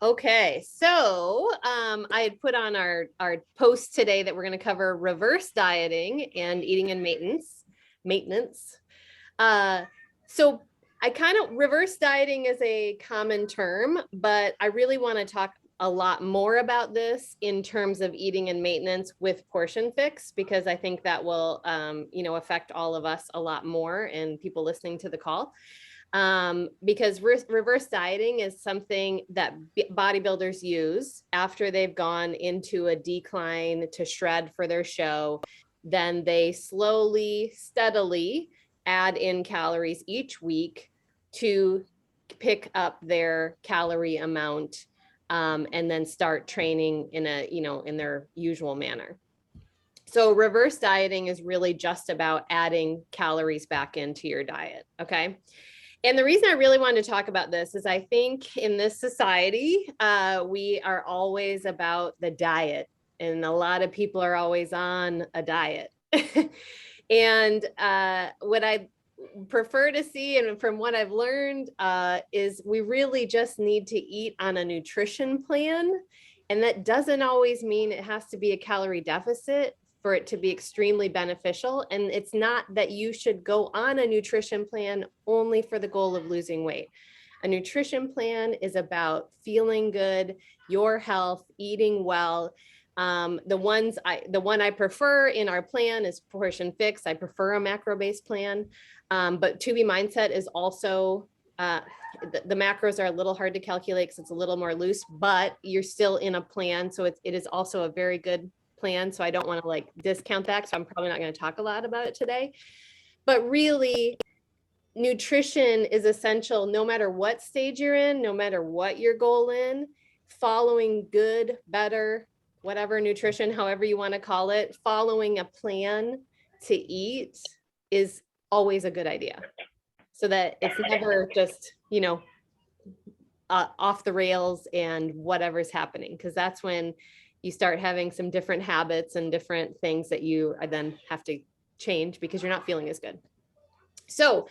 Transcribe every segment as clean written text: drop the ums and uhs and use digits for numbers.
Okay, so I had put on our post today that we're going to cover reverse dieting and eating and maintenance. So I kind of reverse dieting is a common term, but I really want to talk a lot more about this in terms of eating and maintenance with portion fix, because I think that will, affect all of us a lot more and people listening to the call. Because reverse dieting is something that bodybuilders use after they've gone into a decline to shred for their show. Then they slowly, steadily add in calories each week to pick up their calorie amount, and then start training in their usual manner. So reverse dieting is really just about adding calories back into your diet. Okay. And the reason I really wanted to talk about this is I think in this society, we are always about the diet, and a lot of people are always on a diet. And what I prefer to see, and from what I've learned, is we really just need to eat on a nutrition plan. And that doesn't always mean it has to be a calorie deficit for it to be extremely beneficial. And it's not that you should go on a nutrition plan only for the goal of losing weight. A nutrition plan is about feeling good, your health, eating well. The one I prefer in our plan is portion fix. I prefer a macro-based plan. But 2B mindset is also, the macros are a little hard to calculate because it's a little more loose, but you're still in a plan. So it is also a very good plan. So I don't want to discount that. So I'm probably not going to talk a lot about it today, but really nutrition is essential no matter what stage you're in, no matter what your goal in. Following good, better, whatever nutrition, however you want to call it, following a plan to eat is always a good idea, so that it's never just, off the rails and whatever's happening, because that's when you start having some different habits and different things that you then have to change because you're not feeling as good. So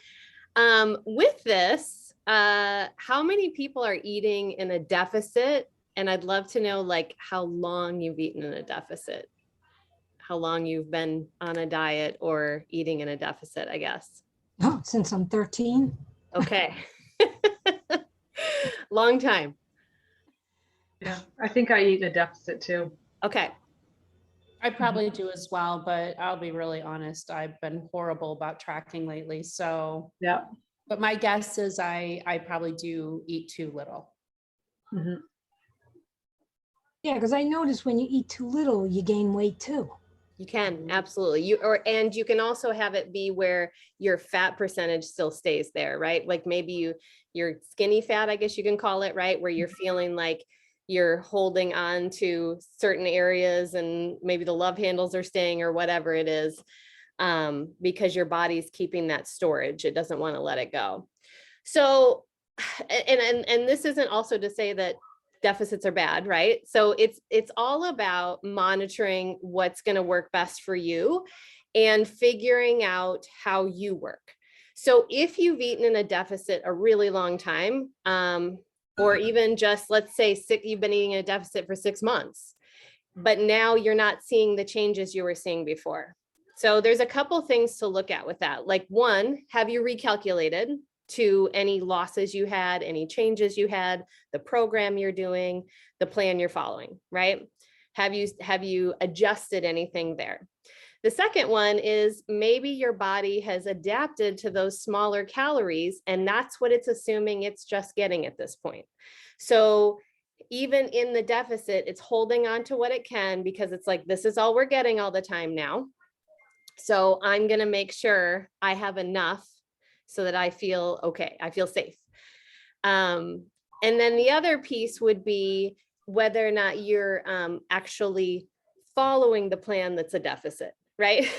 with this, how many people are eating in a deficit? And I'd love to know how long you've eaten in a deficit, how long you've been on a diet or eating in a deficit, I guess. Oh, since I'm 13. Okay. Long time. Yeah, I think I eat in a deficit too. Okay. I probably do as well, but I'll be really honest, I've been horrible about tracking lately. So yeah. But my guess is I probably do eat too little. Mm-hmm. Yeah, because I notice when you eat too little, you gain weight too. You can, absolutely. And you can also have it be where your fat percentage still stays there, right? Like maybe you're skinny fat, I guess you can call it, right? Where you're feeling like you're holding on to certain areas and maybe the love handles are staying or whatever it is, because your body's keeping that storage. It doesn't want to let it go. So, and this isn't also to say that deficits are bad, right? So it's all about monitoring what's going to work best for you and figuring out how you work. So if you've eaten in a deficit a really long time, or even just, let's say you've been eating in a deficit for 6 months, but now you're not seeing the changes you were seeing before. So there's a couple things to look at with that. Like, one, have you recalculated to any losses you had, any changes you had, the program you're doing, the plan you're following, right? Have you adjusted anything there? The second one is maybe your body has adapted to those smaller calories, and that's what it's assuming it's just getting at this point. So even in the deficit, it's holding on to what it can because it's like, this is all we're getting all the time now. So I'm going to make sure I have enough so that I feel okay, I feel safe. And then the other piece would be whether or not you're actually following the plan that's a deficit, right?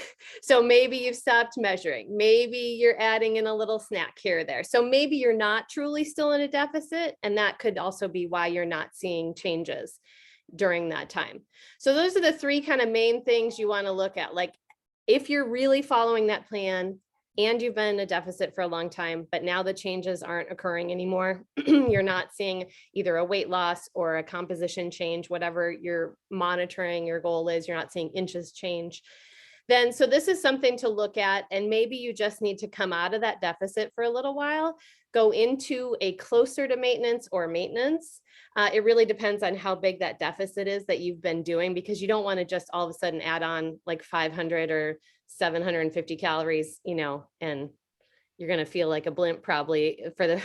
So maybe you've stopped measuring, maybe you're adding in a little snack here or there. So maybe you're not truly still in a deficit, and that could also be why you're not seeing changes during that time. So those are the three kind of main things you want to look at. Like, if you're really following that plan, and you've been in a deficit for a long time, but now the changes aren't occurring anymore. You're not seeing either a weight loss or a composition change, whatever you're monitoring your goal is, you're not seeing inches change. Then, so this is something to look at, and maybe you just need to come out of that deficit for a little while, go into a closer to maintenance or maintenance. It really depends on how big that deficit is that you've been doing, because you don't want to just all of a sudden add on like 500 or 750 calories, you know, and you're going to feel like a blimp probably for the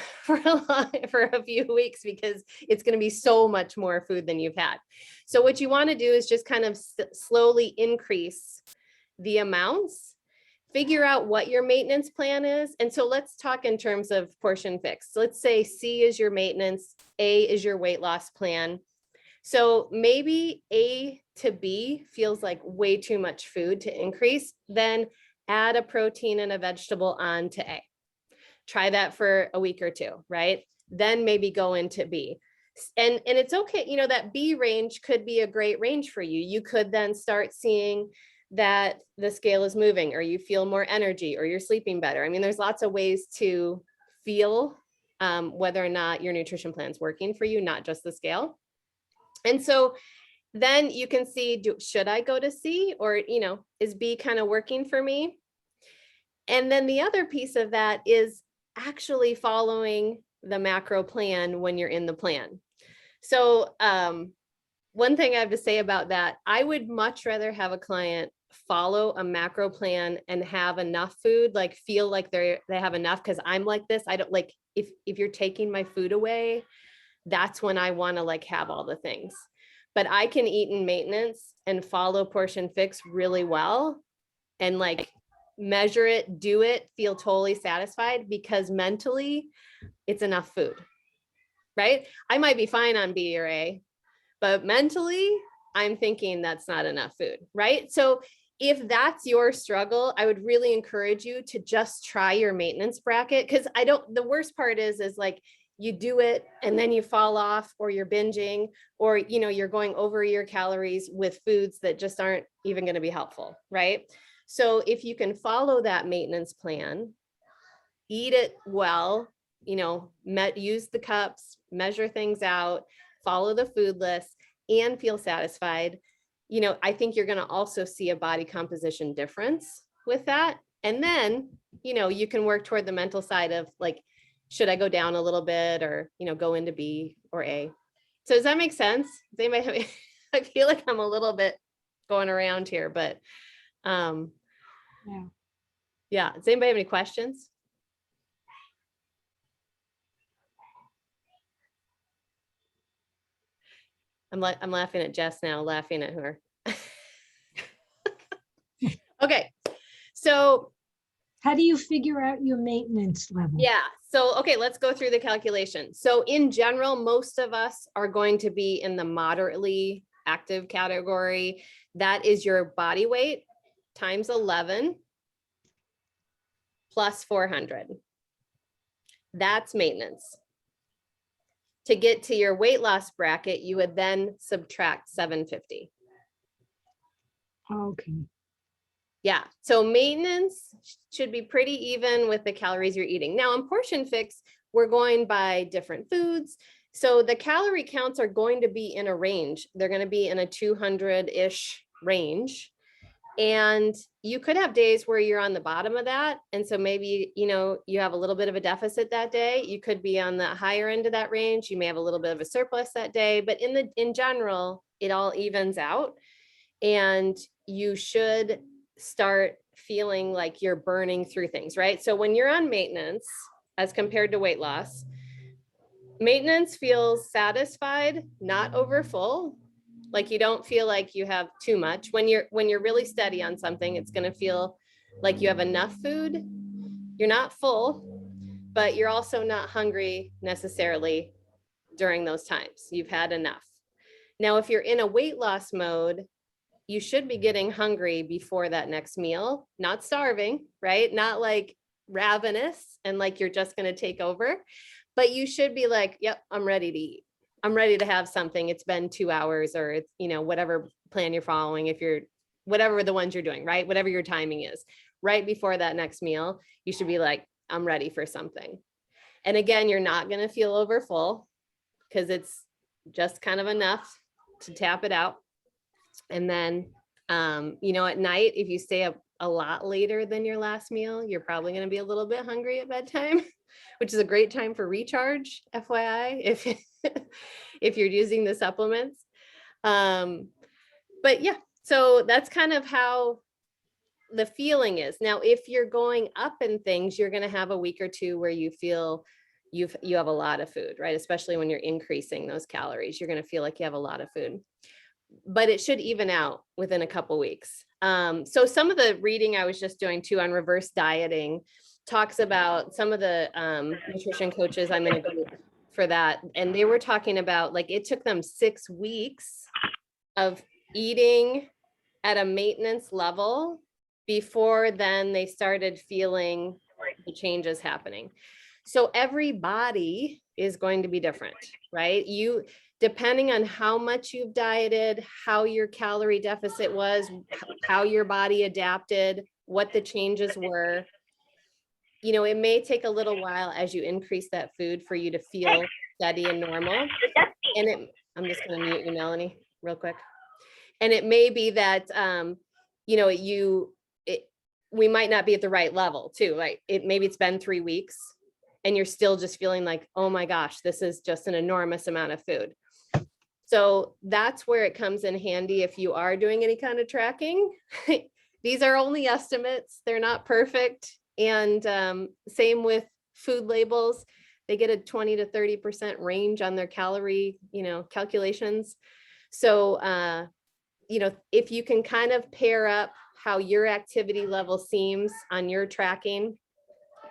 for a few weeks, because it's going to be so much more food than you've had. So what you want to do is just kind of slowly increase the amounts, figure out what your maintenance plan is. And so let's talk in terms of portion fix. So let's say C is your maintenance, A is your weight loss plan. So maybe A to B feels like way too much food to increase, then add a protein and a vegetable on to A. Try that for a week or two, right? Then maybe go into B. And it's okay, you know, that B range could be a great range for you. You could then start seeing that the scale is moving, or you feel more energy, or you're sleeping better. I mean, there's lots of ways to feel whether or not your nutrition plan is working for you, not just the scale. And so then you can see, should I go to C, or, you know, is B kind of working for me? And then the other piece of that is actually following the macro plan when you're in the plan. So one thing I have to say about that, I would much rather have a client follow a macro plan and have enough food, like feel like they have enough, because I'm like this. I don't like, if you're taking my food away, that's when I want to like have all the things. But I can eat in maintenance and follow portion fix really well, and like measure it, do it, feel totally satisfied, because mentally it's enough food, right? I might be fine on B or A, but mentally I'm thinking that's not enough food, right? So if that's your struggle, I would really encourage you to just try your maintenance bracket, because the worst part is like you do it and then you fall off, or you're binging, or, you know, you're going over your calories with foods that just aren't even going to be helpful, right? So if you can follow that maintenance plan, eat it well, you know, use the cups, measure things out, follow the food list, and feel satisfied, you know, I think you're going to also see a body composition difference with that. And then, you know, you can work toward the mental side of like, should I go down a little bit, or, you know, go into B or A? So does that make sense? Does anybody have, I feel like I'm a little bit going around here, but yeah. Does anybody have any questions? I'm laughing at Jess now, laughing at her. Okay. So How do you figure out your maintenance level? yeah. So, okay, let's go through the calculation. So in general, most of us are going to be in the moderately active category. That is your body weight times 11 plus 400. That's maintenance. To get to your weight loss bracket, you would then subtract 750. Okay. Yeah, so maintenance should be pretty even with the calories you're eating. Now in portion fix, we're going by different foods. So the calorie counts are going to be in a range. They're going to be in a 200-ish range. And you could have days where you're on the bottom of that. And so maybe, you know, you have a little bit of a deficit that day. You could be on the higher end of that range. You may have a little bit of a surplus that day, but in general, it all evens out. And you should start feeling like you're burning through things, right? So when you're on maintenance, as compared to weight loss, maintenance feels satisfied, not over full. Like you don't feel like you have too much. When you're really steady on something, it's going to feel like you have enough food. You're not full, but you're also not hungry necessarily during those times. You've had enough. Now, if you're in a weight loss mode, you should be getting hungry before that next meal, not starving, right? Not like ravenous and like you're just going to take over, but you should be like, yep, I'm ready to eat. I'm ready to have something. It's been 2 hours, or it's, you know, whatever plan you're following, if you're, whatever the ones you're doing, right? Whatever your timing is, right before that next meal, you should be like, I'm ready for something. And again, you're not going to feel over full because it's just kind of enough to tap it out. And then, at night, if you stay up a lot later than your last meal, you're probably going to be a little bit hungry at bedtime, which is a great time for recharge, FYI, if you're using the supplements. But yeah, so that's kind of how the feeling is. Now, if you're going up in things, you're going to have a week or two where you feel you have a lot of food, right? Especially when you're increasing those calories, you're going to feel like you have a lot of food, but it should even out within a couple weeks. So some of the reading I was just doing too on reverse dieting talks about some of the nutrition coaches I'm in a group for that. And they were talking about like, it took them 6 weeks of eating at a maintenance level before then they started feeling the changes happening. So every body is going to be different, right? Depending on how much you've dieted, how your calorie deficit was, how your body adapted, what the changes were, it may take a little while as you increase that food for you to feel steady and normal. And I'm just going to mute you, Melanie, real quick. And it may be that, we might not be at the right level too, right? Maybe it's been 3 weeks and you're still just feeling like, oh my gosh, this is just an enormous amount of food. So that's where it comes in handy if you are doing any kind of tracking. These are only estimates. They're not perfect. And same with food labels. They get a 20 to 30% range on their calorie, calculations. So, if you can kind of pair up how your activity level seems on your tracking,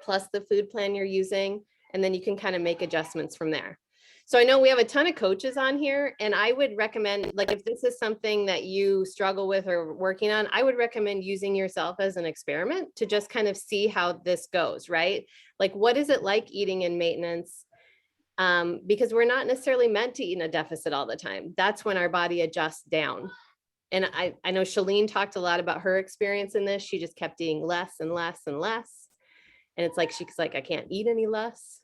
plus the food plan you're using, and then you can kind of make adjustments from there. So I know we have a ton of coaches on here, and I would recommend, like, if this is something that you struggle with or working on, I would recommend using yourself as an experiment to just kind of see how this goes, right? Like, what is it like eating in maintenance? Because we're not necessarily meant to eat in a deficit all the time. That's when our body adjusts down. And I know Shalene talked a lot about her experience in this. She just kept eating less and less and less. And it's like, she's like, I can't eat any less.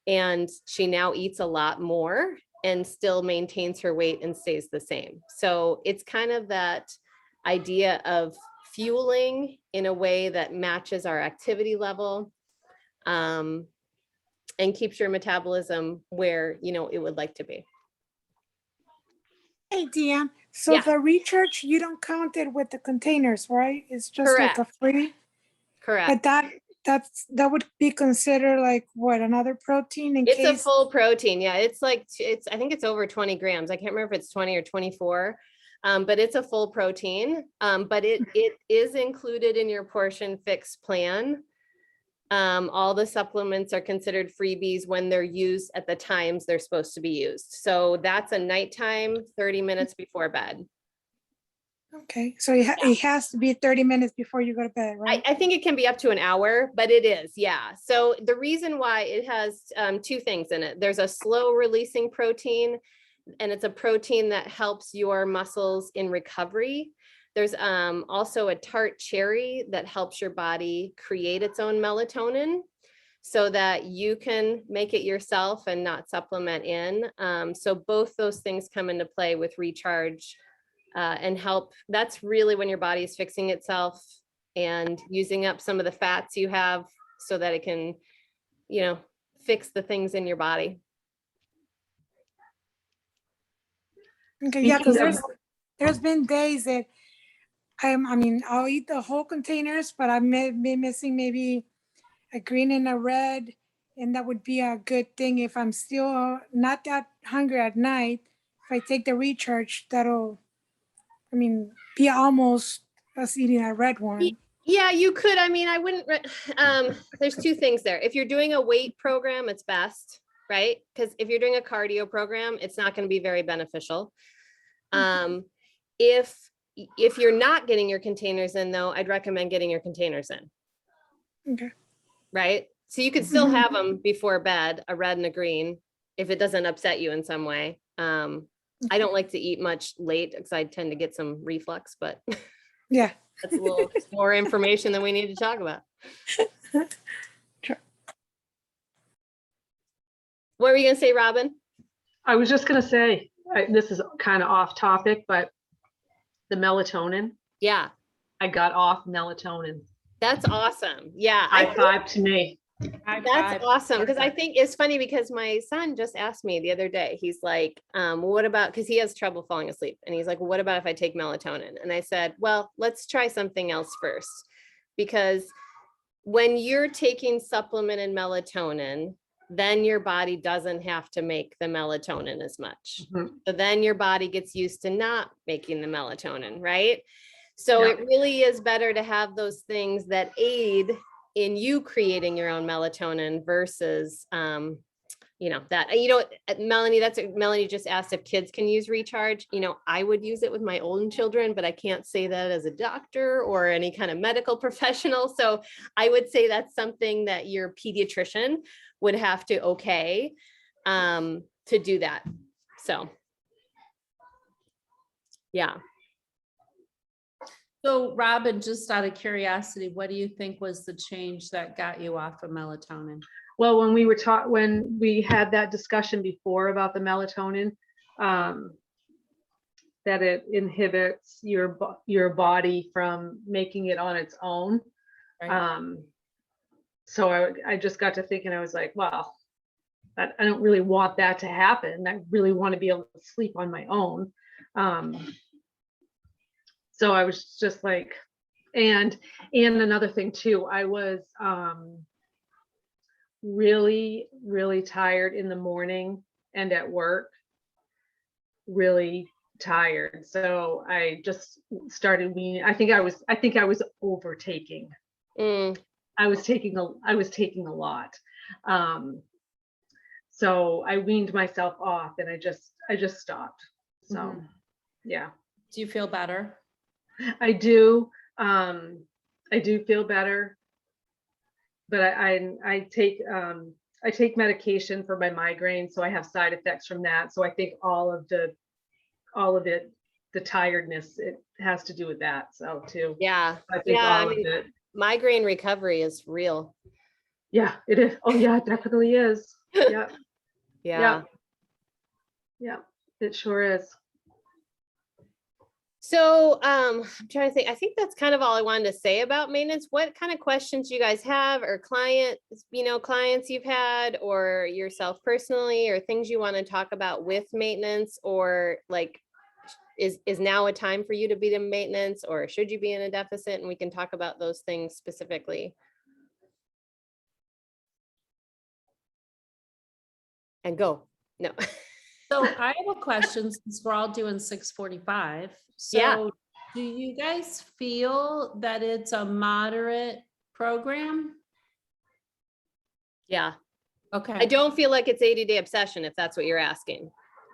And she now eats a lot more and still maintains her weight and stays the same. So it's kind of that idea of fueling in a way that matches our activity level, and keeps your metabolism where, it would like to be. Hey, Deanne, so Yeah. the recharge, you don't count it with the containers, right? It's just Correct. like a free, Correct. but that would be considered like what, another protein in It's case? a full protein. Yeah. I think it's over 20 grams. I can't remember if it's 20 or 24, but it's a full protein. But it is included in your portion fix plan. All the supplements are considered freebies when they're used at the times they're supposed to be used. So that's a nighttime, 30 minutes before bed. Okay, so it has to be 30 minutes before you go to bed, right? I think it can be up to an hour, but it is, yeah. So the reason why it has 2 things in it, there's a slow releasing protein, and it's a protein that helps your muscles in recovery. There's also a tart cherry that helps your body create its own melatonin so that you can make it yourself and not supplement in. So both those things come into play with recharge and help. That's really when your body is fixing itself and using up some of the fats you have so that it can, fix the things in your body. Okay, yeah, because there's been days that I'll eat the whole containers, but I may be missing maybe a green and a red, and that would be a good thing if I'm still not that hungry at night. If I take the recharge, that'll, be almost as eating a red one. Yeah, you could. I wouldn't, there's 2 things there. If you're doing a weight program, it's best, right? Because if you're doing a cardio program, it's not going to be very beneficial. If you're not getting your containers in though, I'd recommend getting your containers in. Okay. Right? So you could still have them before bed, a red and a green, if it doesn't upset you in some way. I don't like to eat much late because I tend to get some reflux, but Yeah. That's a little more information than we need to talk about. Sure. What were you gonna say, Robin? I was just gonna say, this is kind of off topic, but the melatonin, Yeah, I got off melatonin. that's awesome. Yeah, High five to me. that's awesome. Because I think it's funny because my son just asked me the other day, he's like, what about, because he has trouble falling asleep. And he's like, what about if I take melatonin? And I said, well, let's try something else first. Because when you're taking supplemented melatonin, then your body doesn't have to make the melatonin as much. Mhm. So then your body gets used to not making the melatonin, right? So Yeah. it really is better to have those things that aid in you creating your own melatonin versus, Melanie, that's what Melanie just asked if kids can use recharge. I would use it with my own children, but I can't say that as a doctor or any kind of medical professional. So I would say that's something that your pediatrician would have to okay to do that. So, yeah. So Robin, just out of curiosity, what do you think was the change that got you off of melatonin? Well, when we had that discussion before about the melatonin, that it inhibits your body from making it on its own. Right. So I just got to thinking, I was like, well, I don't really want that to happen. I really want to be able to sleep on my own. So I was just like, and another thing too, I was really, really tired in the morning and at work, really tired. So I just started weaning. I think I was overtaking. I was taking a lot. So I weaned myself off and I just stopped. So yeah. Do you feel better? I do. I do feel better, but I take medication for my migraine, so I have side effects from that. So I think all of it, the tiredness, it has to do with that. So too. Yeah. I think all of it. Migraine recovery is real. Yeah, it is. Oh yeah, it definitely is. Yeah. Yeah. Yeah, it sure is. So I'm trying to think. I think that's kind of all I wanted to say about maintenance. What kind of questions you guys have, or clients you've had, or yourself personally, or things you want to talk about with maintenance, or like, is now a time for you to be in maintenance, or should you be in a deficit? And we can talk about those things specifically. And go. No. So I have a question, since we're all doing 6:45. So Yeah. do you guys feel that it's a moderate program? Yeah. Okay. I don't feel like it's 80-day obsession, if that's what you're asking.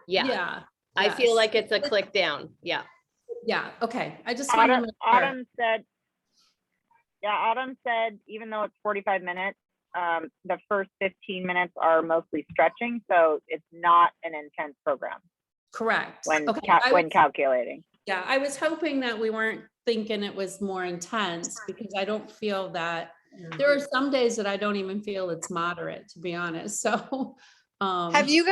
Yeah. Yeah. I feel yes. like it's a click down. Yeah. Yeah. Okay. I just want to make sure. Autumn said, even though it's 45 minutes, the first 15 minutes are mostly stretching, so it's not an intense program Correct. when Okay. when calculating. Yeah, I was hoping that we weren't thinking it was more intense, because I don't feel that. There are some days that I don't even feel it's moderate, to be honest. So how have you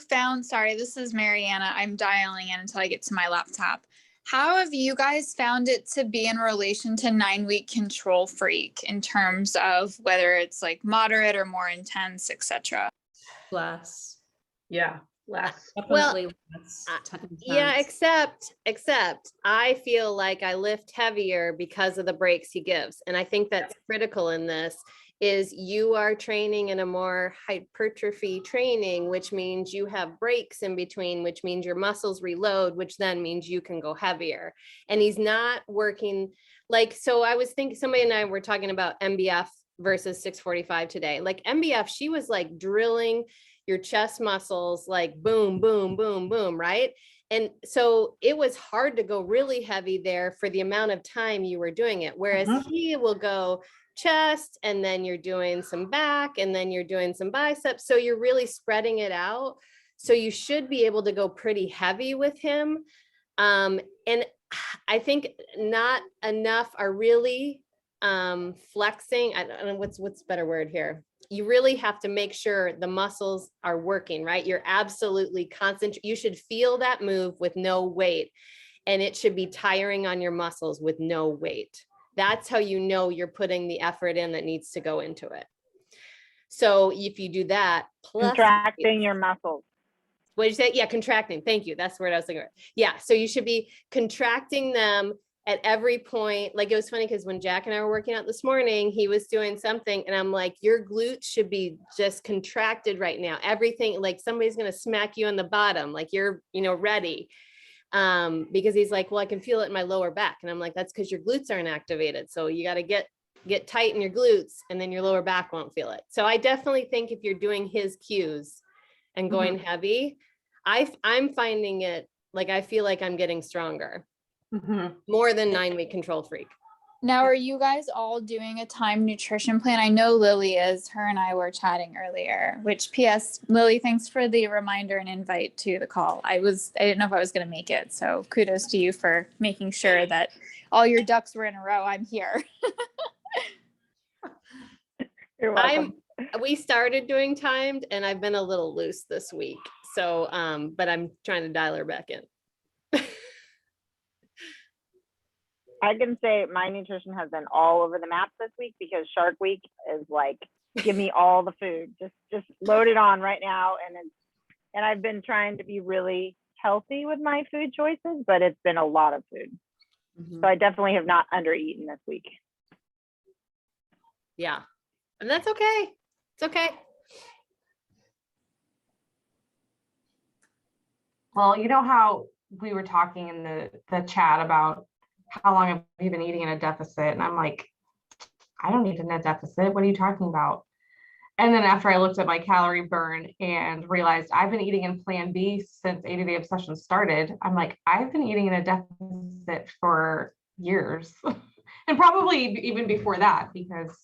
found, sorry, this is Mariana, I'm dialing in until I get to my laptop. How have you guys found it to be in relation to 9-week Control Freak, in terms of whether it's like moderate or more intense, etc.? less. Yeah, less. Definitely less Yeah, intense. except I feel like I lift heavier because of the breaks he gives. And I think that's critical in this, is you are training in a more hypertrophy training, which means you have breaks in between, which means your muscles reload, which then means you can go heavier. And he's not working like, so I was thinking, somebody and I were talking about MBF versus 645 today. Like MBF, she was like drilling your chest muscles, like boom, boom, boom, boom, right? And so it was hard to go really heavy there for the amount of time you were doing it. Whereas he will go chest, and then you're doing some back, and then you're doing some biceps. So you're really spreading it out. So you should be able to go pretty heavy with him. And I think not enough are really flexing. I don't know what's the better word here. You really have to make sure the muscles are working, right? You're absolutely concentrating. You should feel that move with no weight, and it should be tiring on your muscles with no weight. That's how you know you're putting the effort in that needs to go into it. So if you do that, plus Contracting your muscles. what did you say? Yeah, contracting. Thank you. That's the word I was thinking of. Yeah. So you should be contracting them at every point. Like, it was funny because when Jack and I were working out this morning, he was doing something and I'm like, your glutes should be just contracted right now. Everything, like somebody's going to smack you on the bottom, like you're, ready. Because he's like, well, I can feel it in my lower back. And I'm like, that's because your glutes aren't activated. So you got to get tight in your glutes and then your lower back won't feel it. So I definitely think if you're doing his cues and going heavy, I'm finding it like, I feel like I'm getting stronger more than 9-week control freak. Now, are you guys all doing a time nutrition plan? I know Lily is. Her and I were chatting earlier, which PS, Lily, thanks for the reminder and invite to the call. I didn't know if I was going to make it. So kudos to you for making sure that all your ducks were in a row. I'm here. You're welcome. We started doing timed and I've been a little loose this week. So, but I'm trying to dial her back in. I can say my nutrition has been all over the map this week because Shark Week is like, give me all the food, just load it on right now. And I've been trying to be really healthy with my food choices, but it's been a lot of food. So I definitely have not undereaten this week. Yeah. And that's okay. It's okay. Well, you know how we were talking in the chat about how long have you been eating in a deficit? And I'm like, I don't eat in a deficit. What are you talking about? And then after I looked at my calorie burn and realized I've been eating in Plan B since 80 Day Obsession started, I'm like, I've been eating in a deficit for years and probably even before that because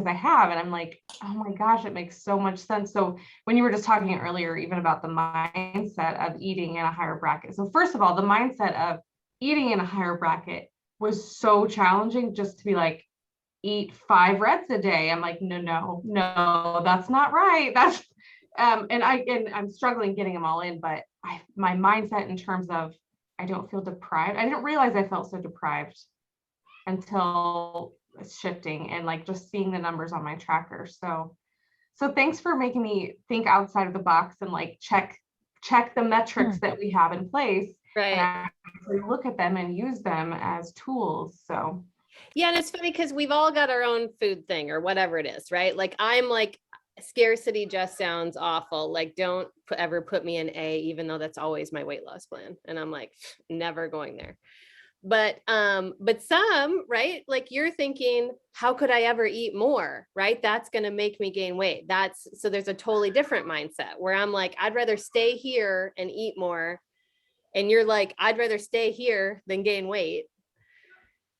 I have. And I'm like, oh my gosh, it makes so much sense. So when you were just talking earlier, even about the mindset of eating in a higher bracket. So first of all, the mindset of eating in a higher bracket was so challenging, just to be like, eat 5 reds a day. I'm like, no, that's not right. That's and I'm struggling getting them all in, but my mindset in terms of I don't feel deprived. I didn't realize I felt so deprived until shifting and like just seeing the numbers on my tracker. So thanks for making me think outside of the box and like check the metrics that we have in place. Right. And actually look at them and use them as tools. So yeah, and it's funny because we've all got our own food thing or whatever it is, right? Like I'm like, scarcity just sounds awful. Like don't ever put me in A, even though that's always my weight loss plan. And I'm like, never going there. But some, right? Like you're thinking, how could I ever eat more? Right? That's going to make me gain weight. So there's a totally different mindset where I'm like, I'd rather stay here and eat more. And you're like, I'd rather stay here than gain weight.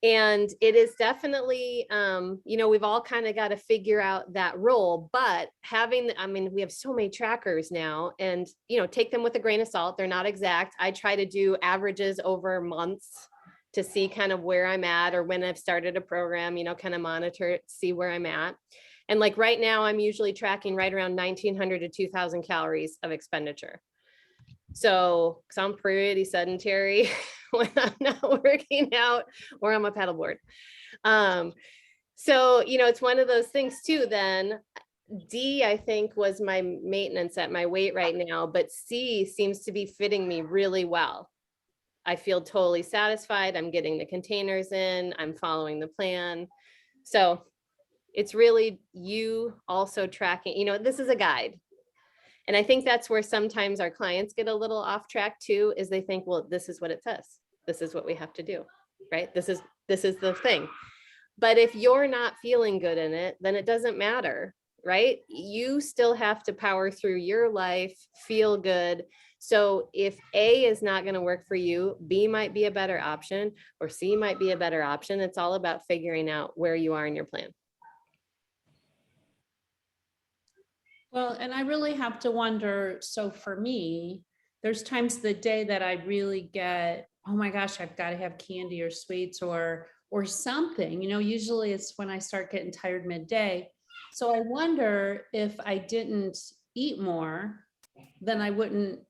And it is definitely, we've all kind of got to figure out that role, but we have so many trackers now and, take them with a grain of salt. They're not exact. I try to do averages over months to see kind of where I'm at, or when I've started a program, kind of monitor it, see where I'm at. And like right now, I'm usually tracking right around 1,900 to 2,000 calories of expenditure. So, because I'm pretty sedentary when I'm not working out or on my paddleboard. So, it's one of those things too, then D, I think, was my maintenance at my weight right now, but C seems to be fitting me really well. I feel totally satisfied. I'm getting the containers in, I'm following the plan. So it's really you also tracking, this is a guide. And I think that's where sometimes our clients get a little off track too, is they think, well, this is what it says. This is what we have to do, right? This is the thing. But if you're not feeling good in it, then it doesn't matter, right? You still have to power through your life, feel good. So if A is not going to work for you, B might be a better option, or C might be a better option. It's all about figuring out where you are in your plan. Well, and I really have to wonder, so for me, there's times the day that I really get oh my gosh, I've got to have candy or sweets or something, you know, usually it's when I start getting tired midday. So I wonder if I didn't eat more, then I wouldn't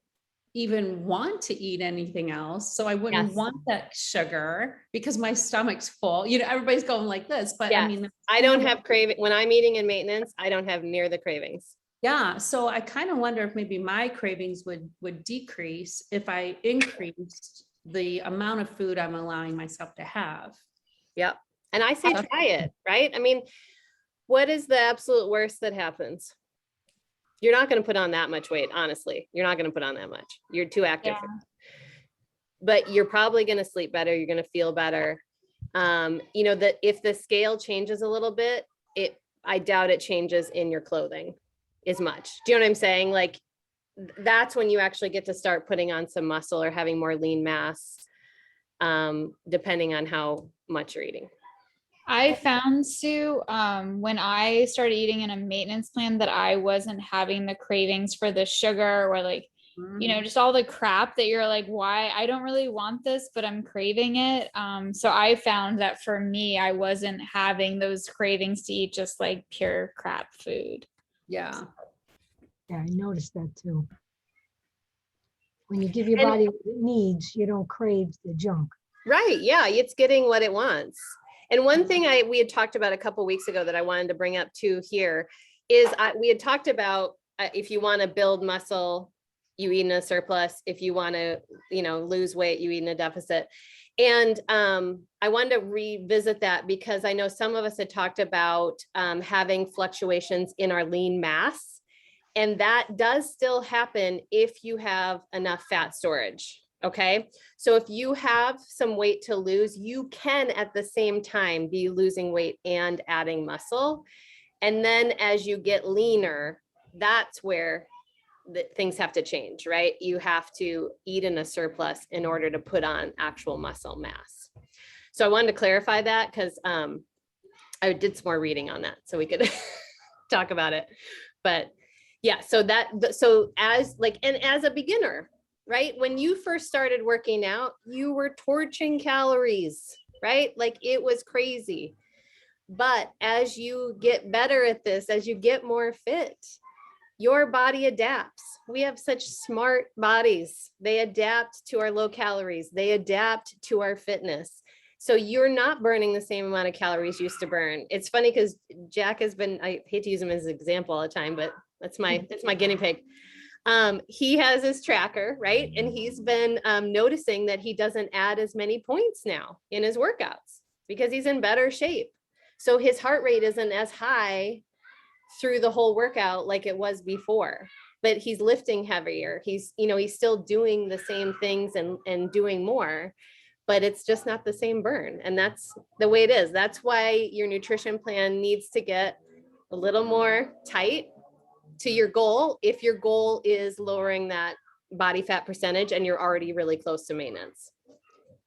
even want to eat anything else. So I wouldn't Yes. want that sugar because my stomach's full. You know, everybody's going like this, but I Yes. mean, I don't have craving when I'm eating in maintenance. I don't have near the cravings. yeah. So I kind of wonder if maybe my cravings would decrease if I increased the amount of food I'm allowing myself to have. Yep. And I say try it, right? I mean, what is the absolute worst that happens? You're not going to put on that much weight, honestly. You're not going to put on that much. You're too active. Yeah. But you're probably going to sleep better. You're going to feel better. You know, that if the scale changes a little bit, I doubt it changes in your clothing as much. Do you know what I'm saying? Like, that's when you actually get to start putting on some muscle or having more lean mass, depending on how much you're eating. I found, Sue, when I started eating in a maintenance plan, that I wasn't having the cravings for the sugar or like, you know, just all the crap that you're like, why? I don't really want this, but I'm craving it. So I found that for me, I wasn't having those cravings to eat just like pure crap food. Yeah. Yeah, I noticed that too. When you give your And- body what it needs, you don't crave the junk. Right. Yeah. It's getting what it wants. And one thing we had talked about a couple weeks ago that I wanted to bring up too here is we had talked about if you want to build muscle, you eat in a surplus. If you want to, you know, lose weight, you eat in a deficit. And I wanted to revisit that because I know some of us had talked about having fluctuations in our lean mass. And that does still happen if you have enough fat storage. Okay. So if you have some weight to lose, you can at the same time be losing weight and adding muscle. And then as you get leaner, that's where things have to change, right? You have to eat in a surplus in order to put on actual muscle mass. So I wanted to clarify that because I did some more reading on that so we could talk about it. But yeah, so as a beginner, right? When you first started working out, you were torching calories, right? Like it was crazy. But as you get better at this, as you get more fit, your body adapts. We have such smart bodies. They adapt to our low calories. They adapt to our fitness. So you're not burning the same amount of calories you used to burn. It's funny because Jack has been, I hate to use him as an example all the time, but that's my guinea pig. He has his tracker, right? And he's been noticing that he doesn't add as many points now in his workouts because he's in better shape. So his heart rate isn't as high through the whole workout like it was before, but he's lifting heavier. He's still doing the same things and doing more, but it's just not the same burn. And that's the way it is. That's why your nutrition plan needs to get a little more tight to your goal. If your goal is lowering that body fat percentage and you're already really close to maintenance.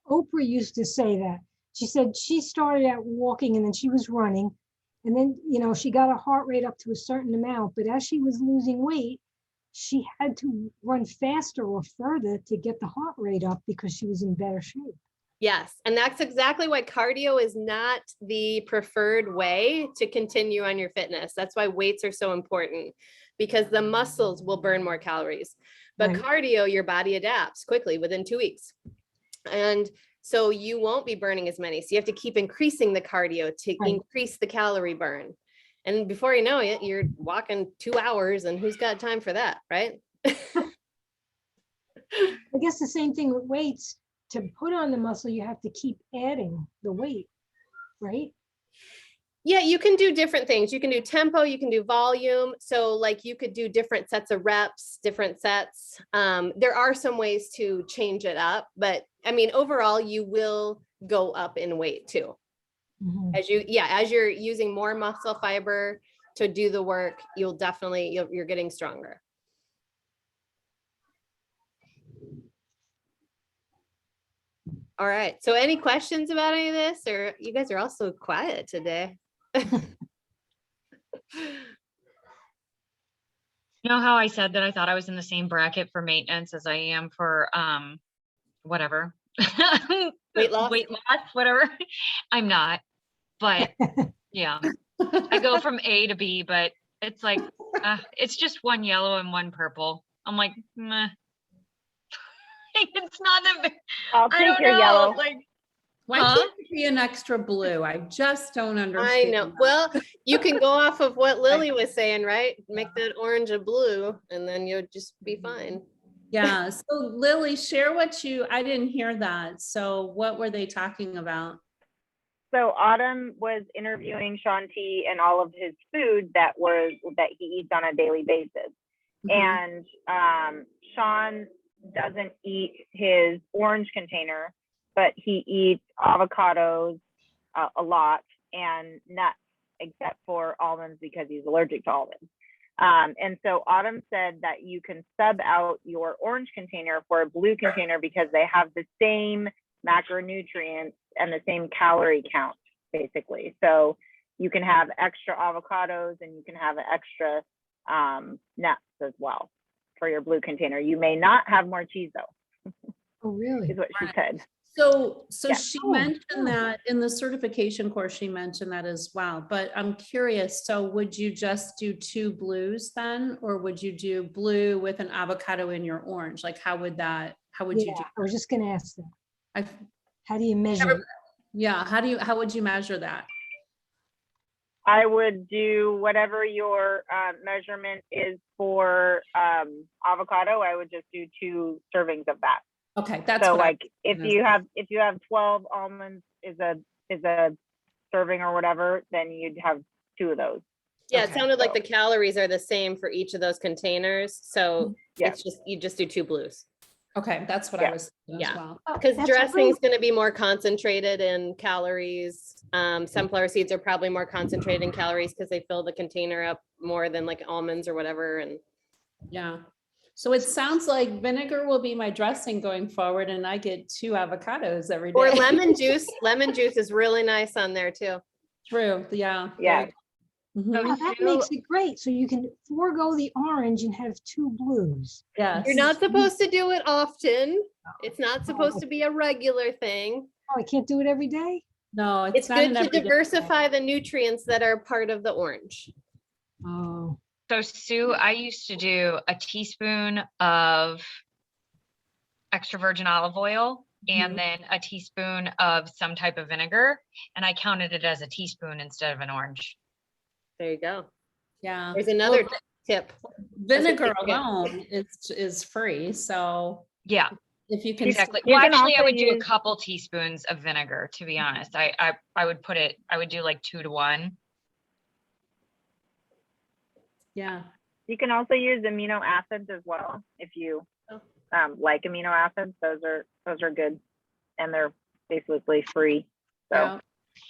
Oprah used to say that. She said she started out walking and then she was running. And then, she got her heart rate up to a certain amount. But as she was losing weight, she had to run faster or further to get the heart rate up because she was in better shape. Yes. And that's exactly why cardio is not the preferred way to continue on your fitness. That's why weights are so important because the muscles will burn more calories. But Right. cardio, your body adapts quickly within 2 weeks. And so you won't be burning as many. So you have to keep increasing the cardio to Right. increase the calorie burn. And before you know it, you're walking 2 hours and who's got time for that, right? I guess the same thing with weights. To put on the muscle, you have to keep adding the weight, right? Yeah, you can do different things. You can do tempo, you can do volume. So like you could do different sets of reps, different sets. There are some ways to change it up, but I mean, overall, you will go up in weight too. Mhm. As you're using more muscle fiber to do the work, you're getting stronger. All right. So any questions about any of this, or you guys are all so quiet today? You know how I said that I thought I was in the same bracket for maintenance as I am for whatever, Weight loss? Weight loss, whatever. I'm not, but yeah, I go from A to B, but it's like, it's just one yellow and one purple. I'm like, meh. It's not that big. I'll I take don't your know. yellow. Like, Why Huh? can't it be an extra blue? I just don't I understand. know. Well, you can go off of what Lily was saying, right? Make that orange a blue and then you'll just be fine. Yeah. So Lily, share what I didn't hear that. So what were they talking about? So Autumn was interviewing Sean T and all of his food that he eats on a daily basis. Mhm. And Sean doesn't eat his orange container, but he eats avocados a lot and nuts, except for almonds because he's allergic to almonds. And so Autumn said that you can sub out your orange container for a blue container because they have the same macronutrients and the same calorie count, basically. So you can have extra avocados and you can have extra nuts as well for your blue container. You may not have more cheese though, Oh, really? is what she said. So Yeah. she Oh, mentioned cool. that in the certification course, she mentioned that as well, but I'm curious. So would you just do 2 blues then, or would you do blue with an avocado in your orange? Like how would you Yeah, do? I was just gonna ask that. I, How do you measure it? yeah. How would you measure that? I would do whatever your measurement is for avocado. I would just do 2 servings of that. Okay. That's So what like if gonna you have 12 almonds is a serving or whatever, then you'd have 2 of those. Yeah, it Okay. sounded like So- the calories are the same for each of those containers. So Yeah. it's just, you just do 2 blues. Okay. That's what I Yeah. was thinking Yeah. as well. Because That's dressing's great. going to be more concentrated in calories. Sunflower seeds are probably more concentrated in calories because they fill the container up more than like almonds or whatever. And Yeah. So it sounds like vinegar will be my dressing going forward and I get 2 avocados every day. or lemon juice. Lemon juice is really nice on there too. True. Yeah. Yeah. Mhm. Yeah, that makes it great. So you can forego the orange and have 2 blues. Yes. You're not supposed to do it often. It's not supposed to be a regular thing. Oh, I can't do it every day? No, It's not good an to everyday diversify the nutrients that are part of the orange. Oh, So Sue, I used to do a teaspoon of extra virgin olive oil and then a teaspoon of some type of vinegar, and I counted it as a teaspoon instead of an orange. There you go. Yeah. There's another Well, tip. vinegar Yeah. alone is free. So Yeah, if you can exactly. You Well, can actually, I also would do a use- couple teaspoons of vinegar, to be honest. I would do like 2 to 1. yeah. You can also use amino acids as well if you like amino acids. Those are good, and they're basically free. So Yeah.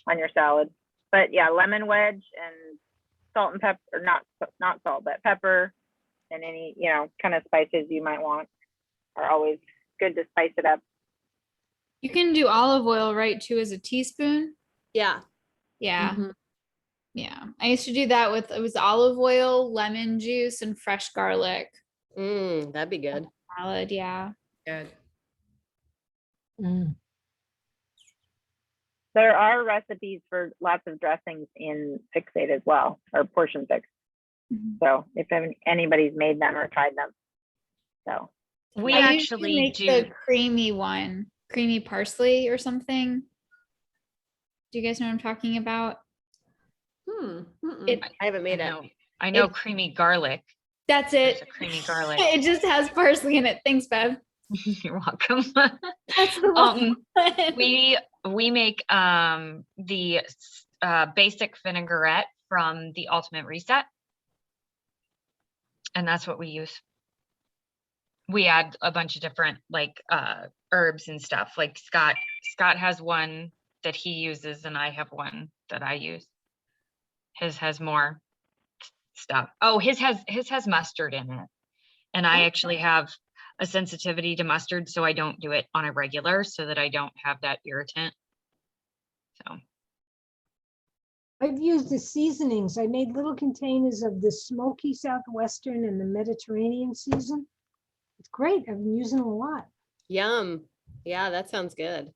on your salad, but yeah, lemon wedge and salt and pepper, or not salt, but pepper, and any kind of spices you might want are always good to spice it up. You can do olive oil, right, too, as a teaspoon. Yeah. Yeah. Mhm. Yeah. I used to do that with, it was olive oil, lemon juice, and fresh garlic That'd be good. salad. Yeah. Good. mm. There are recipes for lots of dressings in Fixate as well, or Portion Fix. Mhm. So if anybody's made them or tried them, so We I usually actually make do. the creamy one, creamy parsley or something. Do you guys know what I'm talking about? Mm-mm. I haven't made it. I know It- creamy garlic. That's There's it. a creamy garlic. It just has parsley in it. Thanks, Bev. You're welcome. That's the one. We make the basic vinaigrette from the Ultimate Reset, and that's what we use. We add a bunch of different like herbs and stuff. Like Scott has one that he uses, and I have one that I use. His has more stuff. Oh, his has mustard in it, and I actually have a sensitivity to mustard, so I don't do it on a regular, so that I don't have that irritant. So I've used the seasonings. I made little containers of the smoky Southwestern and the Mediterranean season. It's great. I've been using them a lot. Yum. Yeah, that sounds good.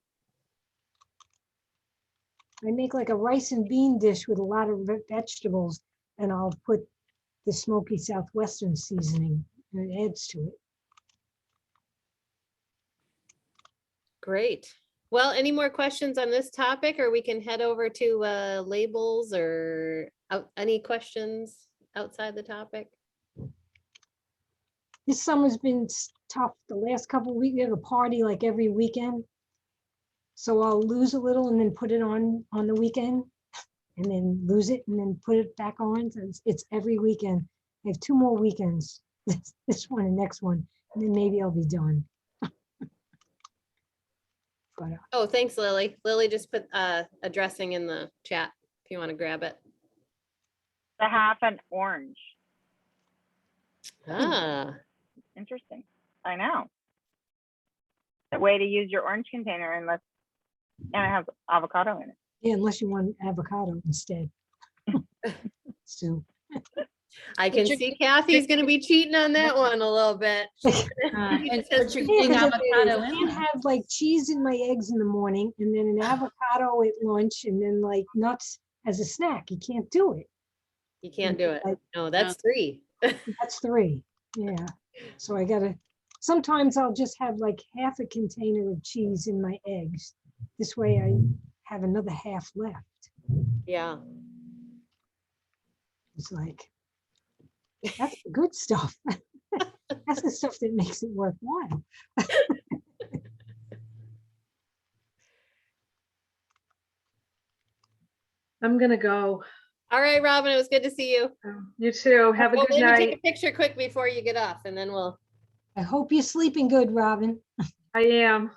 I make like a rice and bean dish with a lot of vegetables, and I'll put the smoky southwestern seasoning, and it adds to it. Great. Well, any more questions on this topic, or we can head over to labels or any questions outside the topic? This summer's been tough. The last couple of weeks, we have a party like every weekend. So I'll lose a little and then put it on the weekend, and then lose it and then put it back on. So it's every weekend. I have 2 more weekends, this one and next one, and then maybe I'll be done. But Oh, thanks, Lily. Lily just put a dressing in the chat if you want to grab it. The half an orange. Ah, Interesting. I know. The way to use your orange container and it has avocado in it. yeah, unless you want avocado instead. So I can see Kathy's going to be cheating on that one a little bit. And says put your cheese king Yeah, 'cause avocado I in can't there. have like cheese in my eggs in the morning and then an avocado at lunch and then like nuts as a snack. You can't do it. You can't do it. Like, No, that's 3. that's 3. Yeah. So I gotta, sometimes I'll just have like half a container of cheese in my eggs. This way I have another half left. Yeah. It's like, that's the good stuff. That's the stuff that makes it worthwhile. I'm gonna go. All right, Robin, it was good to see you. You too. Have a Well, good maybe take night. a picture quick before you get off, and then we'll, I hope you're sleeping good, Robin. I am.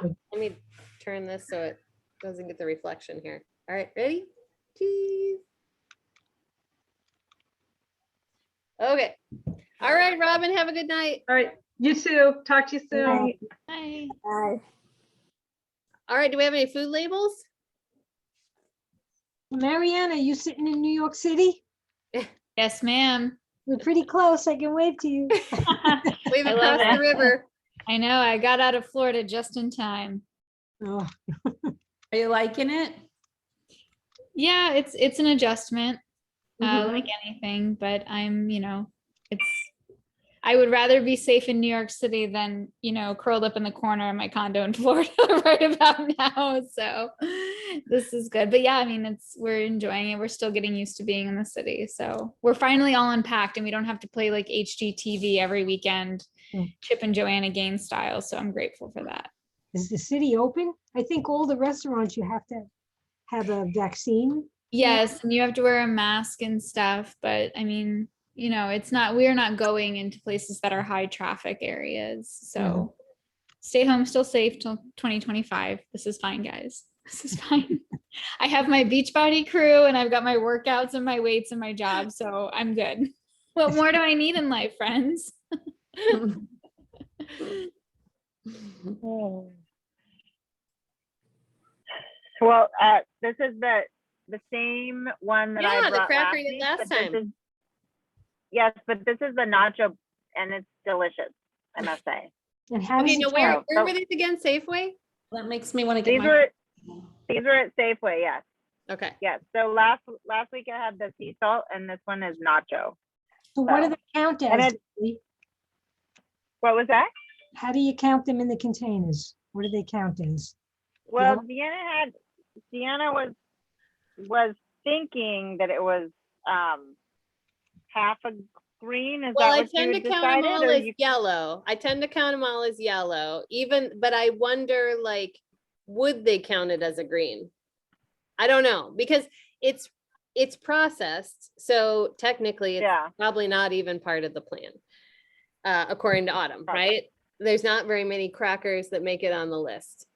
let me turn this so it doesn't get the reflection here. All right, ready? Cheese. Okay. All right, Robin, have a good night. All right. You too. Talk to you soon. Right. Bye. Bye. All right, do we have any food labels? Marianne, are you sitting in New York City? Yes, ma'am. We're pretty close. I can wave to you. We've I love across the it. river. I know, I got out of Florida just in time. Oh, Are you liking it? Yeah, it's an adjustment, Mhm. like anything, but I would rather be safe in New York City than, curled up in the corner of my condo in Florida right about now. So this is good. But yeah, I mean, we're enjoying it. We're still getting used to being in the city. So we're finally all unpacked and we don't have to play like HGTV every weekend, Mm. Chip and Joanna game style. So I'm grateful for that. is the city open? I think all the restaurants you have to have a vaccine. Yes, and you have to wear a mask and stuff, but I mean, we're not going into places that are high traffic areas. So stay home, still safe till 2025. This is fine, guys. This is fine. I have my Beachbody crew and I've got my workouts and my weights and my job, so I'm good. What more do I need in life, friends? Well, this is the same one that I Yeah, the brought cracker last you did week, last but this time. is- yes, but this is the nacho, and it's delicious, I must say. And how does Okay, it no, taste? where were these again? Safeway? That makes me want to get These my. were at Safeway, yes, Okay. yes. So last week I had the sea salt, and this one is nacho. So what do so- they count and as? it- Lee? What was that? How do you count them in the containers? What do they count as? Well, Yeah. Deanna was thinking that it was half a green. Is Well, that I what you tend to had count them decided, all or as you? yellow. I tend to count them all as yellow, but I wonder, like, would they count it as a green? I don't know, because it's processed, so technically it's Yeah. probably not even part of the plan, according to Autumn, right? There's not very many crackers that make it on the list.